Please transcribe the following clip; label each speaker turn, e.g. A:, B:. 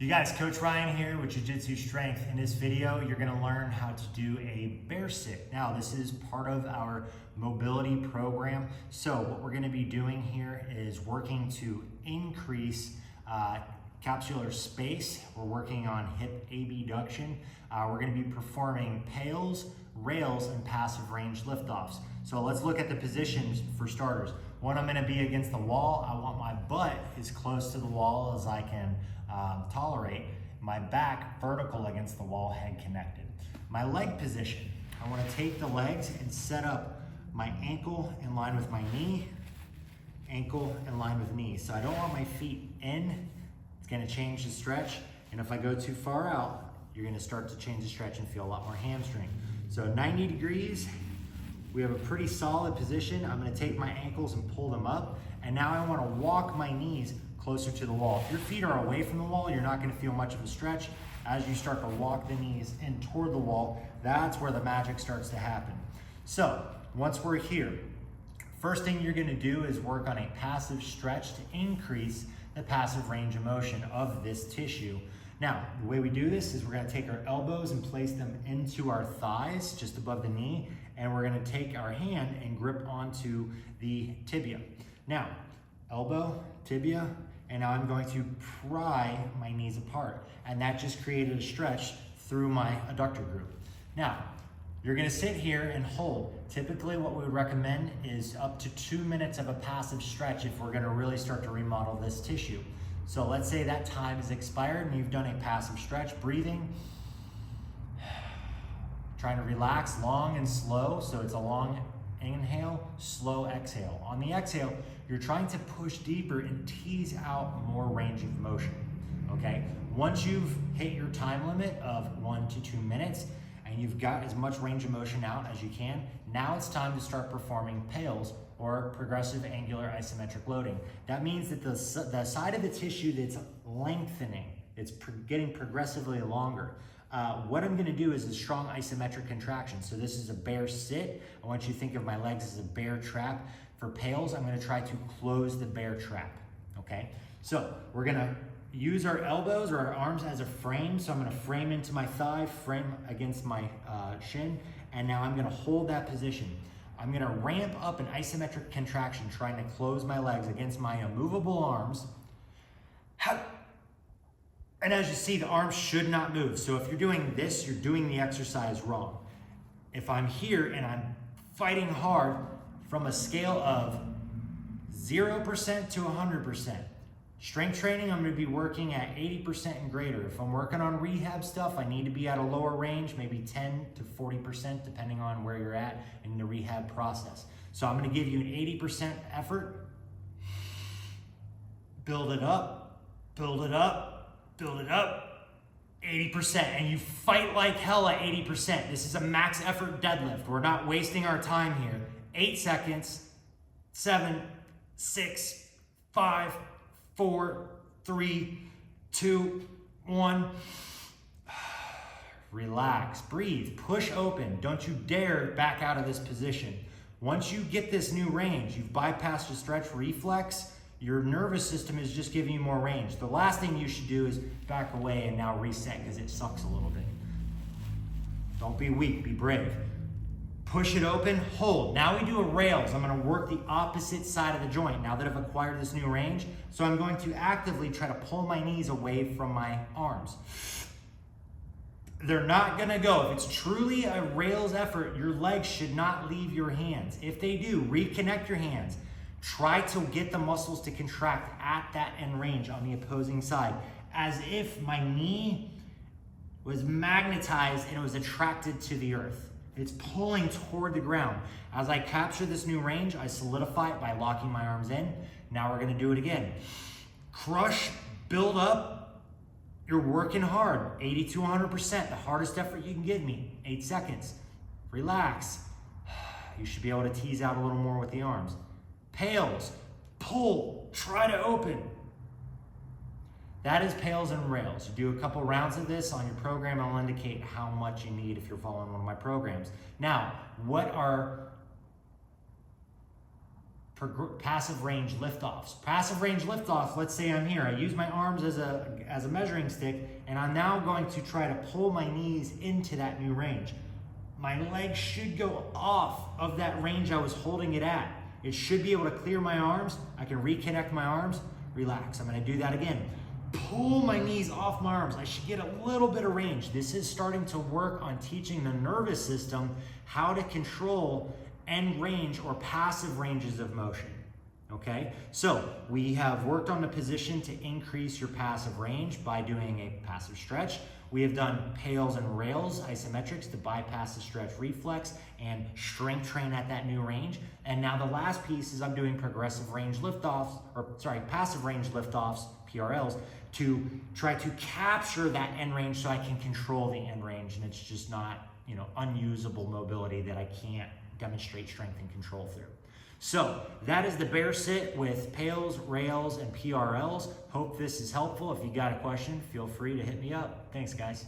A: You guys, Coach Ryan here with Jiu Jitsu Strength. In this video, you're gonna learn how to do a bear sit. Now, this is part of our mobility program. So what we're gonna be doing here is working to increase capsular space. We're working on hip abduction. We're gonna be performing PAILs, rails, and passive range liftoffs. So let's look at the positions for starters. One, I'm gonna be against the wall. I want my butt as close to the wall as I can tolerate. My back vertical against the wall, head connected. My leg position, I wanna take the legs and set up my ankle in line with my knee, ankle in line with knee. So I don't want my feet in. It's gonna change the stretch. And if I go too far out, you're gonna start to change the stretch and feel a lot more hamstring. So 90 degrees, we have a pretty solid position. I'm gonna take my ankles and pull them up. And now I wanna walk my knees closer to the wall. If your feet are away from the wall, you're not gonna feel much of a stretch. As you start to walk the knees in toward the wall, that's where the magic starts to happen. So once we're here, first thing you're gonna do is work on a passive stretch to increase the passive range of motion of this tissue. Now, the way we do this is we're gonna take our elbows and place them into our thighs, just above the knee, and we're gonna take our hand and grip onto the tibia. Now, elbow, tibia, and now I'm going to pry my knees apart. And that just created a stretch through my adductor group. Now, you're gonna sit here and hold. Typically what we would recommend is up to 2 minutes of a passive stretch if we're gonna really start to remodel this tissue. So let's say that time is expired and you've done a passive stretch, breathing, trying to relax long and slow. So it's a long inhale, slow exhale. On the exhale, you're trying to push deeper and tease out more range of motion, okay? Once you've hit your time limit of 1 to 2 minutes and you've got as much range of motion out as you can, now it's time to start performing PAILs, or progressive angular isometric loading. That means that the side of the tissue that's lengthening, it's getting progressively longer. What I'm gonna do is a strong isometric contraction. So this is a bear sit. I want you to think of my legs as a bear trap. For PAILs, I'm gonna try to close the bear trap, okay? So we're gonna use our elbows or our arms as a frame. So I'm gonna frame into my thigh, frame against my shin, and now I'm gonna hold that position. I'm gonna ramp up an isometric contraction, trying to close my legs against my immovable arms. And as you see, the arms should not move. So if you're doing this, you're doing the exercise wrong. If I'm here and I'm fighting hard from a scale of 0% to 100%, strength training, I'm gonna be working at 80% and greater. If I'm working on rehab stuff, I need to be at a lower range, maybe 10 to 40%, depending on where you're at in the rehab process. So I'm gonna give you an 80% effort, build it up, build it up, build it up, 80%, and you fight like hell at 80%. This is a max effort deadlift. We're not wasting our time here. 8 seconds, 7, 6, 5, 4, 3, 2, 1. Relax, breathe, push open. Don't you dare back out of this position. Once you get this new range, you've bypassed the stretch reflex, your nervous system is just giving you more range. The last thing you should do is back away and now reset because it sucks a little bit. Don't be weak, be brave. Push it open, hold. Now we do a rails. I'm gonna work the opposite side of the joint now that I've acquired this new range. So I'm going to actively try to pull my knees away from my arms. They're not gonna go. If it's truly a rails effort, your legs should not leave your hands. If they do, reconnect your hands. Try to get the muscles to contract at that end range on the opposing side, as if my knee was magnetized and it was attracted to the earth. It's pulling toward the ground. As I capture this new range, I solidify it by locking my arms in. Now we're gonna do it again. Crush, build up. You're working hard, 80 to 100%, the hardest effort you can give me, 8 seconds. Relax. You should be able to tease out a little more with the arms. PAILs, pull, try to open. That is PAILs and rails. You do a couple rounds of this on your program, and I'll indicate how much you need if you're following one of my programs. Now, what are passive range liftoffs. Passive range liftoff, let's say I'm here. I use my arms as a measuring stick, and I'm now going to try to pull my knees into that new range. My legs should go off of that range I was holding it at. It should be able to clear my arms. I can reconnect my arms, relax. I'm gonna do that again. Pull my knees off my arms. I should get a little bit of range. This is starting to work on teaching the nervous system how to control end range or passive ranges of motion. Okay, so we have worked on the position to increase your passive range by doing a passive stretch. We have done PAILs and rails, isometrics, to bypass the stretch reflex and strength train at that new range. And now the last piece is I'm doing progressive range liftoffs, passive range liftoffs, PRLs, to try to capture that end range so I can control the end range, and it's just not, unusable mobility that I can't demonstrate strength and control through. So that is the bear sit with PAILs, rails, and PRLs. Hope this is helpful. If you got a question, feel free to hit me up. Thanks, guys.